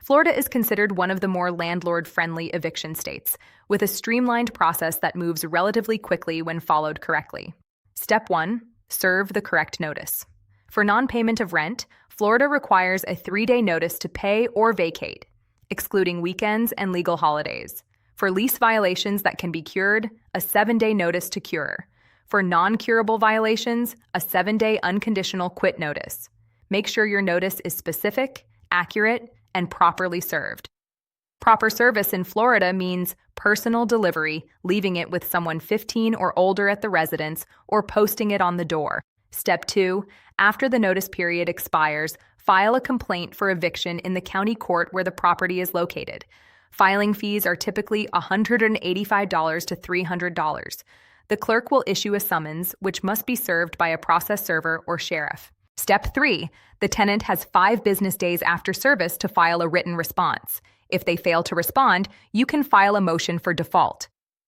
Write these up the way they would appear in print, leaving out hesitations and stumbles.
Florida is considered one of the more landlord-friendly eviction states, with a streamlined process that moves relatively quickly when followed correctly. Step 1. Serve the correct notice. For non-payment of rent, Florida requires a 3-day notice to pay or vacate, excluding weekends and legal holidays. For lease violations that can be cured, a 7-day notice to cure. For non-curable violations, a 7-day unconditional quit notice. Make sure your notice is specific, accurate, and properly served. Proper service in Florida means personal delivery, leaving it with someone 15 or older at the residence, or posting it on the door. Step 2. After the notice period expires, file a complaint for eviction in the county court where the property is located. Filing fees are typically $185 to $300. The clerk will issue a summons, which must be served by a process server or sheriff. Step 3. The tenant has 5 business days after service to file a written response. If they fail to respond, you can file a motion for default.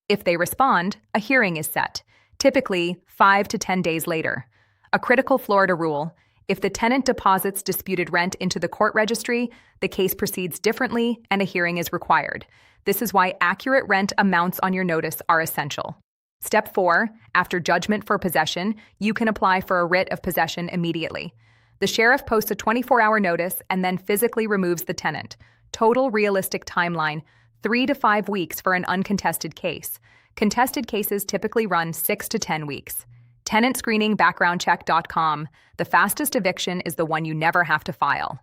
If they respond, a hearing is set, typically 5 to 10 days later. A critical Florida rule: if the tenant deposits disputed rent into the court registry, the case proceeds differently and a hearing is required. This is why accurate rent amounts on your notice are essential. Step 4. After judgment for possession, you can apply for a writ of possession immediately. The sheriff posts a 24-hour notice and then physically removes the tenant. Total realistic timeline: 3 to 5 weeks for an uncontested case. Contested cases typically run 6 to 10 weeks. TenantScreeningBackgroundCheck.com. The fastest eviction is the one you never have to file.